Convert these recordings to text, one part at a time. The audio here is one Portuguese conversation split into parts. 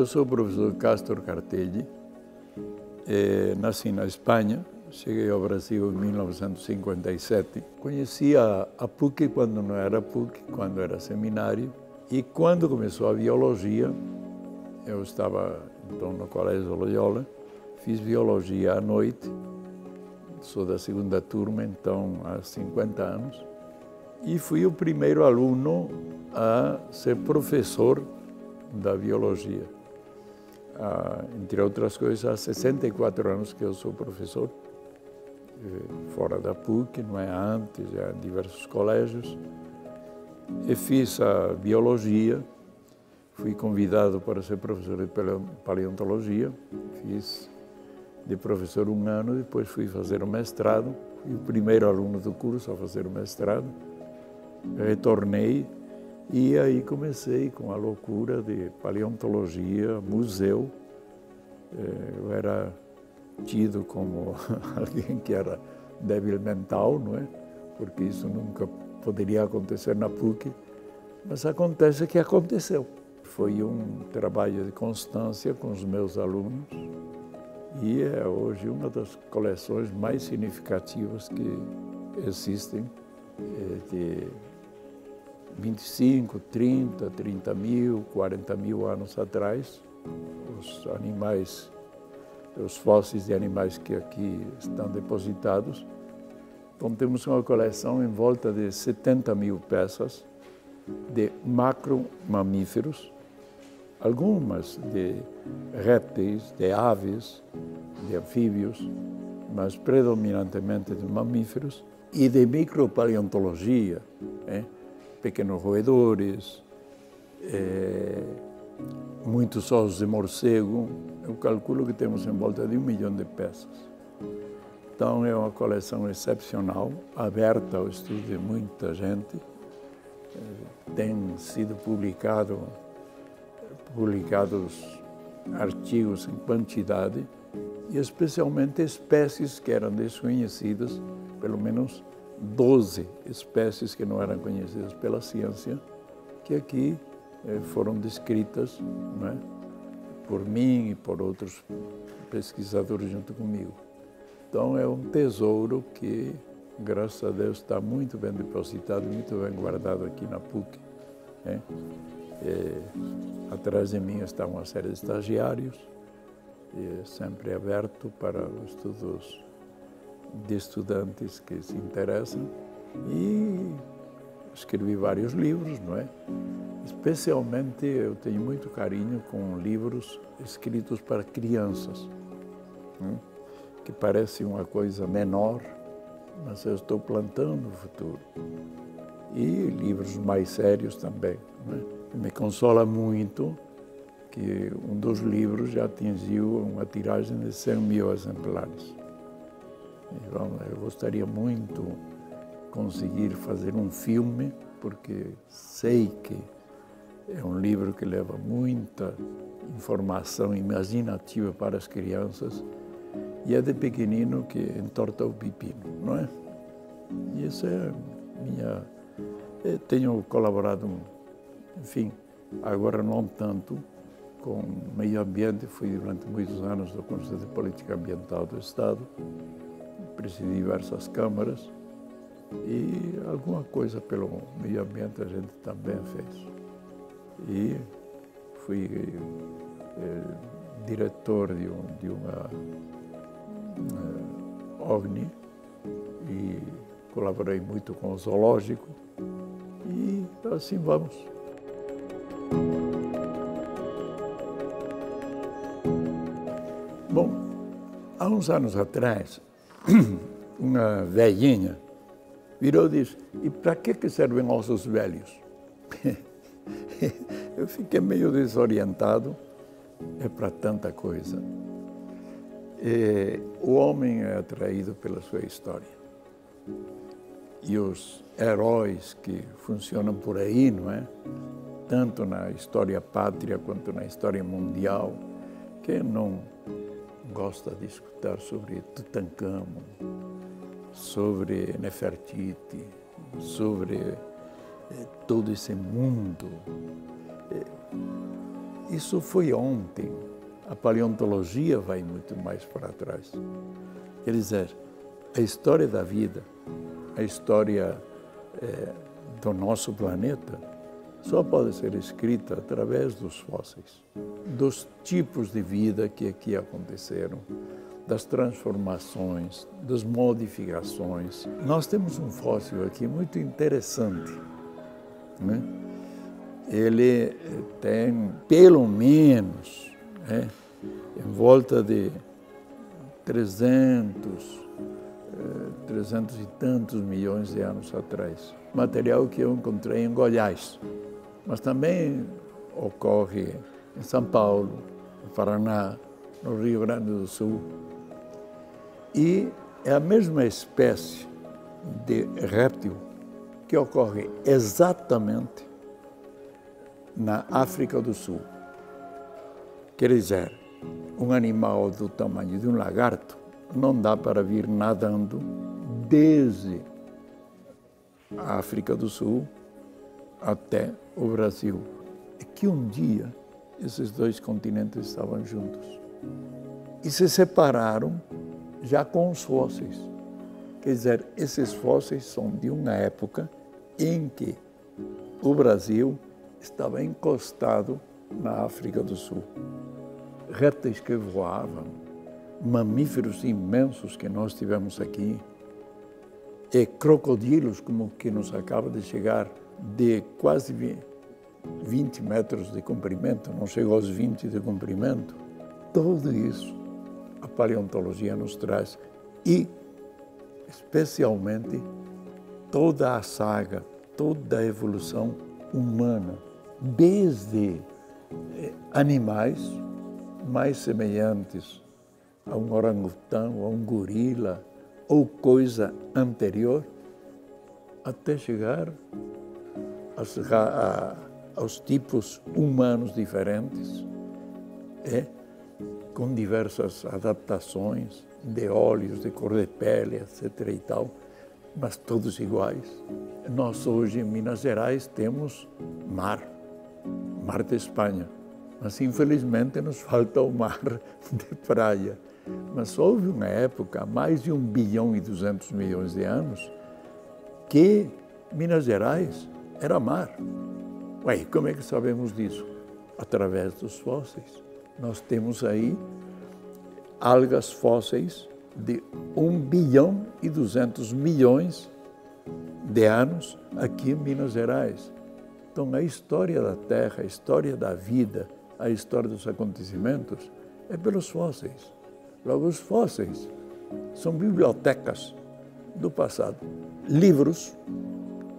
eu sou o professor Castor Cartelli, nasci na Espanha, cheguei ao Brasil em 1957. Conheci a PUC quando não era PUC, quando era seminário, e quando começou a biologia, eu estava então no Colégio Loyola, fiz biologia à noite, sou da segunda turma, então há 50 anos, e fui o primeiro aluno a ser professor da biologia. Entre outras coisas, há 64 anos que eu sou professor, fora da PUC, não é antes, já em diversos colégios. E fiz a biologia, fui convidado para ser professor de paleontologia, fiz de professor 1 ano, depois fui fazer o mestrado, fui o primeiro aluno do curso a fazer o mestrado, retornei e aí comecei com a loucura de paleontologia, museu. Eu era tido como alguém que era débil mental, não é? Porque isso nunca poderia acontecer na PUC, mas acontece que aconteceu. Foi um trabalho de constância com os meus alunos e é hoje uma das coleções mais significativas que existem, de 25, 30 mil, 40 mil anos atrás, os animais, os fósseis de animais que aqui estão depositados. Então temos uma coleção em volta de 70 mil peças de macro-mamíferos, algumas de répteis, de aves, de anfíbios, mas predominantemente de mamíferos, e de micropaleontologia, pequenos roedores, muitos ossos de morcego. Eu calculo que temos em volta de 1 milhão de peças. Então é uma coleção excepcional, aberta ao estudo de muita gente. Tem sido publicados artigos em quantidade, e especialmente espécies que eram desconhecidas, pelo menos 12 espécies que não eram conhecidas pela ciência, que aqui foram descritas, não é, por mim e por outros pesquisadores junto comigo. Então é um tesouro que, graças a Deus, está muito bem depositado, muito bem guardado aqui na PUC. Atrás de mim está uma série de estagiários, sempre aberto para os estudos de estudantes que se interessam, e escrevi vários livros, não é? Especialmente eu tenho muito carinho com livros escritos para crianças, que parece uma coisa menor, mas eu estou plantando o futuro. E livros mais sérios também, não é? Me consola muito que um dos livros já atingiu uma tiragem de 100 mil exemplares. Eu gostaria muito de conseguir fazer um filme, porque sei que é um livro que leva muita informação imaginativa para as crianças, e é de pequenino que entorta o pepino, não é? E isso é minha... Eu tenho colaborado, enfim, agora não tanto, com o meio ambiente. Fui durante muitos anos do Conselho de Política Ambiental do Estado, presidi diversas câmaras, e alguma coisa pelo meio ambiente a gente também fez. E fui diretor de uma OVNI e colaborei muito com o zoológico, e assim vamos. Bom, há uns anos atrás, uma velhinha virou e disse: "E para que servem ossos velhos?" Eu fiquei meio desorientado. É para tanta coisa. O homem é atraído pela sua história. E os heróis que funcionam por aí, não é? Tanto na história pátria quanto na história mundial. Quem não gosta de escutar sobre Tutancâmon, sobre Nefertiti, sobre todo esse mundo? Isso foi ontem. A paleontologia vai muito mais para trás. Quer dizer, a história da vida, a história do nosso planeta, só pode ser escrita através dos fósseis, dos tipos de vida que aqui aconteceram, das transformações, das modificações. Nós temos um fóssil aqui muito interessante, né? Ele tem pelo menos em volta de 300 e tantos milhões de anos atrás. Material que eu encontrei em Goiás, mas também ocorre em São Paulo, no Paraná, no Rio Grande do Sul. E é a mesma espécie de réptil que ocorre exatamente na África do Sul. Quer dizer, um animal do tamanho de um lagarto não dá para vir nadando desde a África do Sul até o Brasil. É que um dia esses dois continentes estavam juntos e se separaram já com os fósseis. Quer dizer, esses fósseis são de uma época em que o Brasil estava encostado na África do Sul. Répteis que voavam, mamíferos imensos que nós tivemos aqui, e crocodilos como que nos acaba de chegar, de quase 20 metros de comprimento, não chegou aos 20 de comprimento. Tudo isso a paleontologia nos traz e, especialmente, toda a saga, toda a evolução humana, desde animais mais semelhantes a um orangotão, a um gorila ou coisa anterior, até chegar aos tipos humanos diferentes, com diversas adaptações de olhos, de cor de pele, etc. e tal, mas todos iguais. Nós hoje em Minas Gerais temos mar de Espanha, mas infelizmente nos falta o mar de praia. Mas houve uma época, há mais de 1 bilhão e 200 milhões de anos, que Minas Gerais era mar. Ué, como é que sabemos disso? Através dos fósseis. Nós temos aí algas fósseis de 1 bilhão e 200 milhões de anos aqui em Minas Gerais. Então, a história da Terra, a história da vida, a história dos acontecimentos é pelos fósseis. Logo, os fósseis são bibliotecas do passado. Livros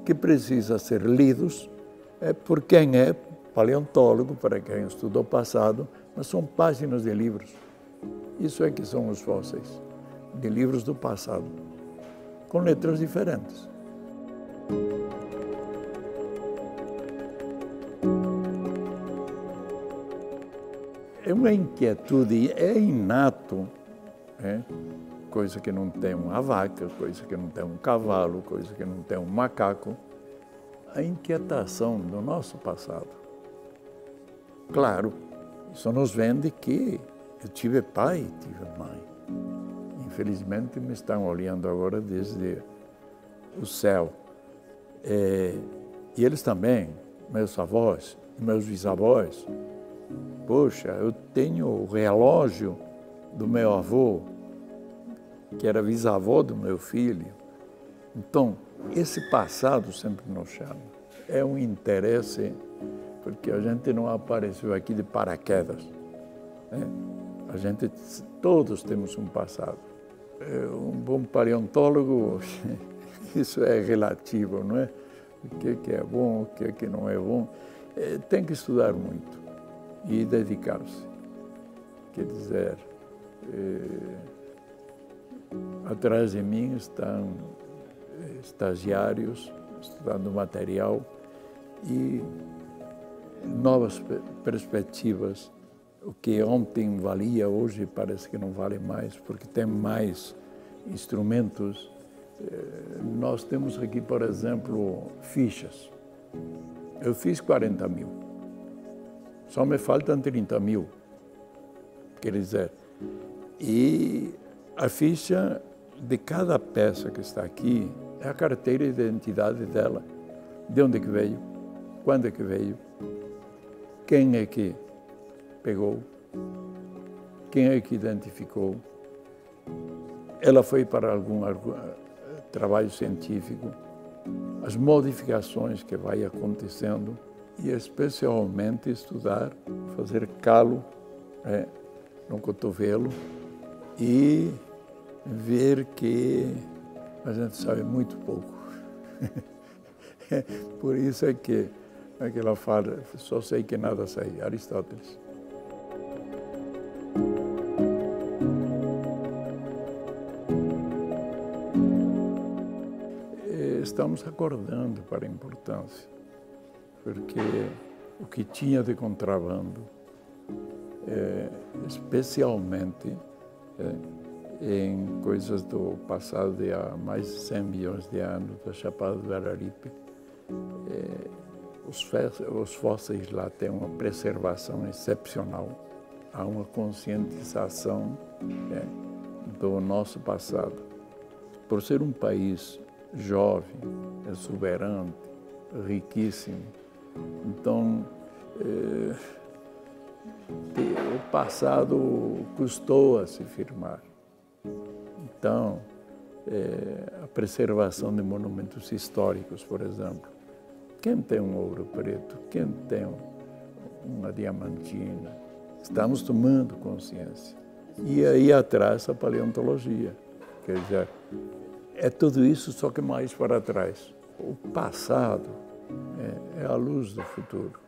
que precisam ser lidos por quem é paleontólogo, para quem estudou o passado, mas são páginas de livros. Isso é que são os fósseis, de livros do passado, com letras diferentes. É uma inquietude, é inato, coisa que não tem uma vaca, coisa que não tem um cavalo, coisa que não tem um macaco, a inquietação do nosso passado. Claro, isso nos vende que eu tive pai e tive mãe. Infelizmente me estão olhando agora desde o céu. E eles também, meus avós e meus bisavós. Poxa, eu tenho o relógio do meu avô, que era bisavô do meu filho. Então, esse passado sempre nos chama. É um interesse, porque a gente não apareceu aqui de paraquedas. A gente, todos temos um passado. Um bom paleontólogo, isso é relativo, não é? O que é bom, o que não é bom. Tem que estudar muito e dedicar-se. Quer dizer, atrás de mim estão estagiários estudando material e novas perspectivas. O que ontem valia, hoje parece que não vale mais, porque tem mais instrumentos. Nós temos aqui, por exemplo, fichas. Eu fiz 40 mil. Só me faltam 30 mil, quer dizer. E a ficha de cada peça que está aqui é a carteira de identidade dela. De onde que veio, quando é que veio, quem é que pegou, quem é que identificou. Ela foi para algum trabalho científico, as modificações que vai acontecendo e especialmente estudar, fazer calo no cotovelo e ver que a gente sabe muito pouco. Por isso é que aquela fala, só sei que nada sei, Aristóteles. Estamos acordando para a importância, porque o que tinha de contrabando, especialmente em coisas do passado de há mais de 100 milhões de anos, da Chapada do Araripe, os fósseis lá têm uma preservação excepcional, há uma conscientização do nosso passado. Por ser um país jovem, exuberante, riquíssimo, então o passado custou a se firmar. Então, a preservação de monumentos históricos, por exemplo. Quem tem um ouro preto? Quem tem uma diamantina? Estamos tomando consciência. E aí atrás a paleontologia. Quer dizer, é tudo isso, só que mais para trás. O passado é a luz do futuro.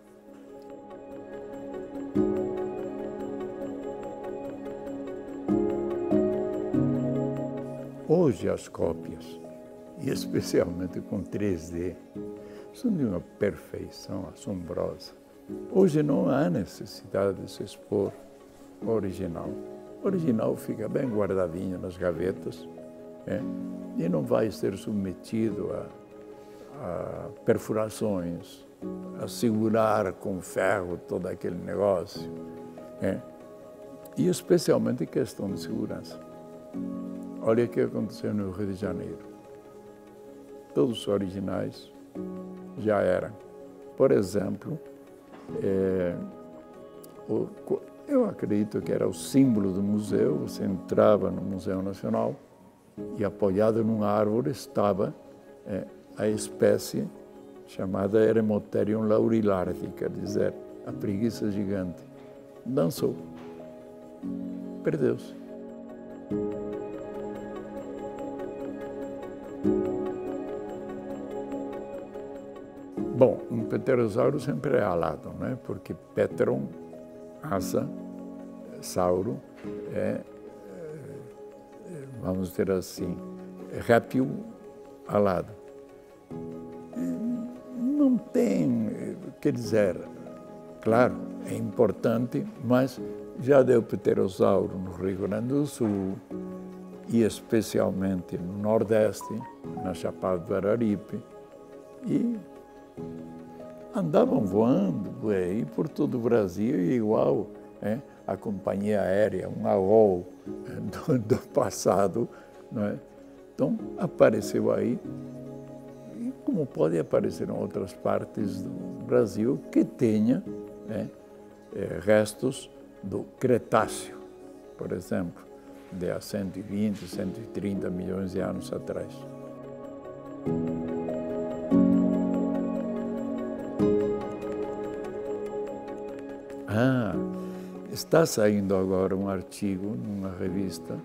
Hoje as cópias, e especialmente com 3D, são de uma perfeição assombrosa. Hoje não há necessidade de se expor o original. O original fica bem guardadinho nas gavetas e não vai ser submetido a perfurações, a segurar com ferro todo aquele negócio. E especialmente questão de segurança. Olha o que aconteceu no Rio de Janeiro. Todos os originais já eram. Por exemplo, eu acredito que era o símbolo do museu. Você entrava no Museu Nacional e apoiado numa árvore estava a espécie chamada Eremotherium laurilardi, quer dizer, a preguiça gigante. Dançou. Perdeu-se. Bom, um pterossauro sempre é alado, né? Porque pteron, asa, sauro, vamos dizer assim, réptil alado. Não tem, quer dizer, claro, é importante, mas já deu pterossauro no Rio Grande do Sul e especialmente no Nordeste, na Chapada do Araripe, e andavam voando aí por todo o Brasil, igual a companhia aérea, um AOL do passado, não é? Então, apareceu aí, e como pode aparecer em outras partes do Brasil, que tenha restos do Cretáceo, por exemplo, de há 120, 130 milhões de anos atrás. Está saindo agora um artigo numa revista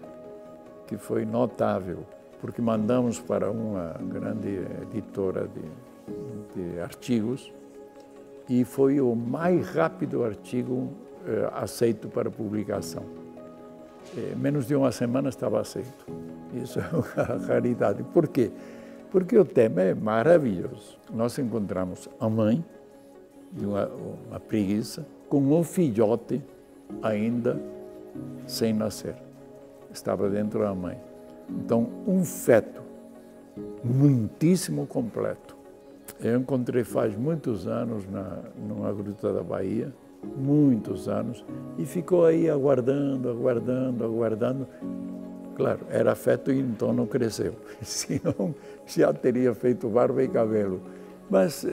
que foi notável, porque mandamos para uma grande editora de artigos e foi o mais rápido artigo aceito para publicação. Menos de uma semana estava aceito. Isso é uma raridade. Por quê? Porque o tema é maravilhoso. Nós encontramos a mãe de uma preguiça com um filhote ainda sem nascer. Estava dentro da mãe. Então, um feto muitíssimo completo. Eu encontrei faz muitos anos numa gruta da Bahia muitos anos, e ficou aí aguardando. Claro, era feto e então não cresceu, senão já teria feito barba e cabelo. Mas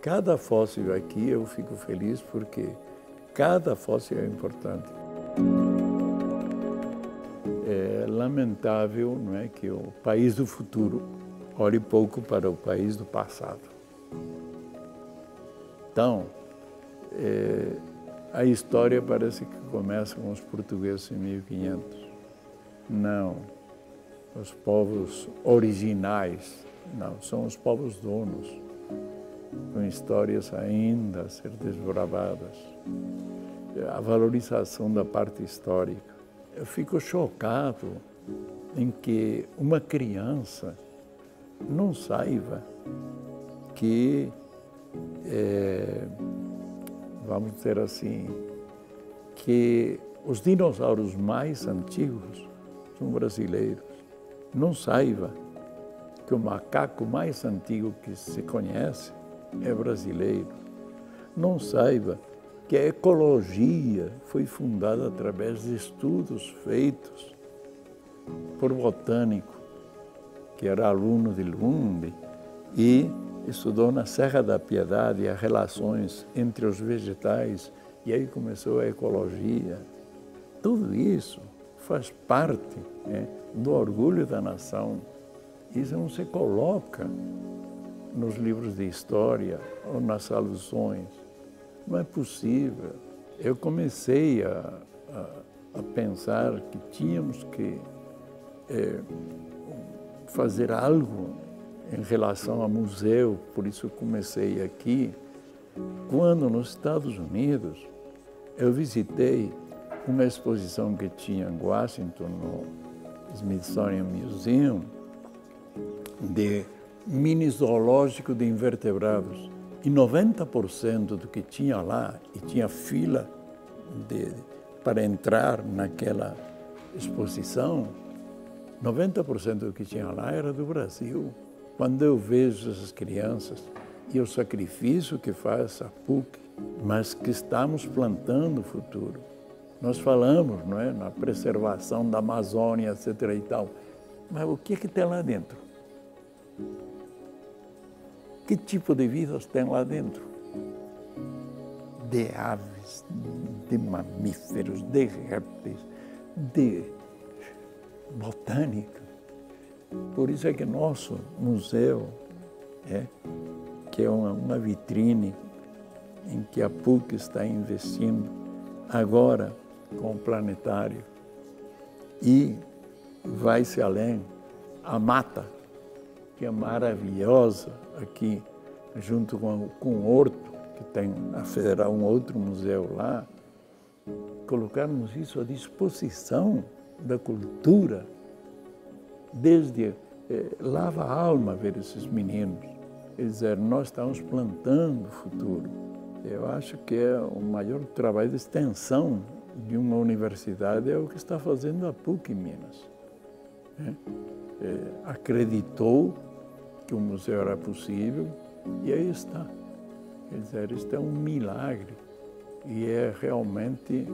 cada fóssil aqui eu fico feliz porque cada fóssil é importante. É lamentável, não é, que o país do futuro olhe pouco para o país do passado. Então, a história parece que começa com os portugueses em 1500. Não, os povos originais, não, são os povos donos, com histórias ainda a ser desbravadas. A valorização da parte histórica. Eu fico chocado em que uma criança não saiba que, vamos dizer assim, que os dinossauros mais antigos são brasileiros. Não saiba que o macaco mais antigo que se conhece é brasileiro. Não saiba que a ecologia foi fundada através de estudos feitos por botânico, que era aluno de Lund e estudou na Serra da Piedade as relações entre os vegetais, e aí começou a ecologia. Tudo isso faz parte, né, do orgulho da nação. Isso não se coloca nos livros de história ou nas alusões. Não é possível. Eu comecei a pensar que tínhamos que fazer algo em relação ao museu, por isso eu comecei aqui. Quando nos Estados Unidos eu visitei uma exposição que tinha em Washington, no Smithsonian Museum, de mini zoológico de invertebrados. E 90% do que tinha lá, e tinha fila para entrar naquela exposição, 90% do que tinha lá era do Brasil. Quando eu vejo essas crianças e o sacrifício que faz a PUC, mas que estamos plantando o futuro. Nós falamos, não é, na preservação da Amazônia, etc. e tal, mas o que tem lá dentro? Que tipo de vidas tem lá dentro? De aves, de mamíferos, de répteis, de botânica. Por isso é que nosso museu, que é uma vitrine em que a PUC está investindo agora com o planetário, e vai-se além, a mata, que é maravilhosa aqui, junto com o Horto, que tem a Federal, um outro museu lá, colocarmos isso à disposição da cultura, desde lava a alma ver esses meninos. Quer dizer, nós estamos plantando o futuro. Eu acho que é o maior trabalho de extensão de uma universidade, é o que está fazendo a PUC em Minas. Acreditou que o museu era possível e aí está. Quer dizer, isto é um milagre e é realmente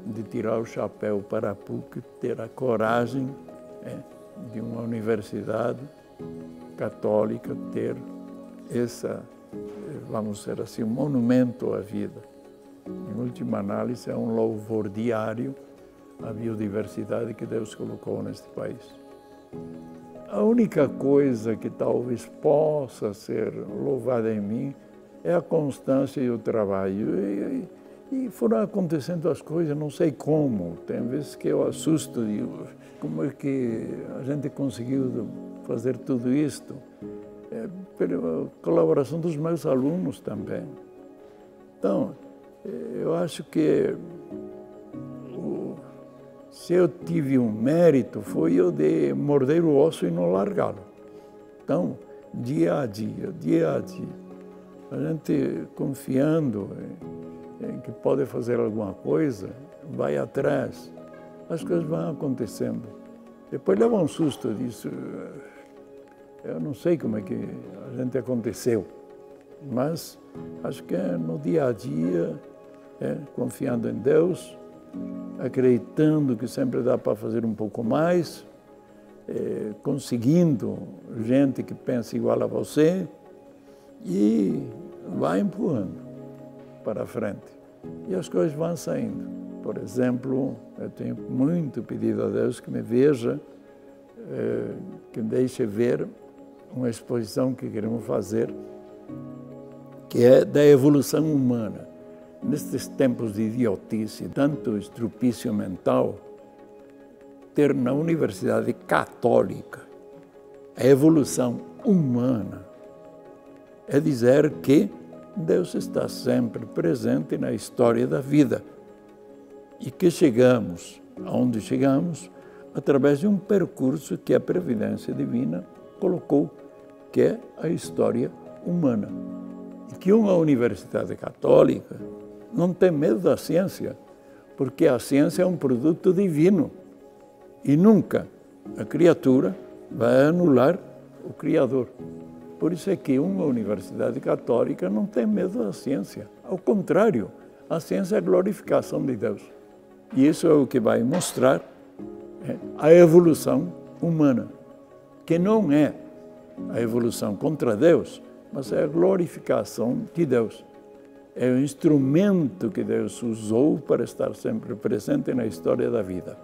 de tirar o chapéu para a PUC ter a coragem de uma universidade católica ter essa, vamos dizer assim, um monumento à vida. Em última análise, é um louvor diário à biodiversidade que Deus colocou neste país. A única coisa que talvez possa ser louvada em mim é a constância e o trabalho. E foram acontecendo as coisas, não sei como. Tem vezes que eu assusto, digo, como é que a gente conseguiu fazer tudo isto? Pela colaboração dos meus alunos também. Então, eu acho que se eu tive um mérito, foi o de morder o osso e não largá-lo. Então, dia a dia, a gente confiando em que pode fazer alguma coisa, vai atrás, as coisas vão acontecendo. Depois leva um susto disso. Eu não sei como é que a gente aconteceu, mas acho que no dia a dia confiando em Deus, acreditando que sempre dá para fazer um pouco mais, conseguindo gente que pensa igual a você e vai empurrando para frente. E as coisas vão saindo. Por exemplo, eu tenho muito pedido a Deus que me veja, que me deixe ver uma exposição que queremos fazer, que é da evolução humana. Nestes tempos de idiotice, tanto estrupício mental, ter na Universidade Católica a evolução humana é dizer que Deus está sempre presente na história da vida e que chegamos aonde chegamos através de um percurso que a Previdência Divina colocou, que é a história humana. E que uma Universidade Católica não tem medo da ciência, porque a ciência é um produto divino e nunca a criatura vai anular o Criador. Por isso é que uma Universidade Católica não tem medo da ciência. Ao contrário, a ciência é a glorificação de Deus. E isso é o que vai mostrar a evolução humana, que não é a evolução contra Deus, mas é a glorificação de Deus. É o instrumento que Deus usou para estar sempre presente na história da vida.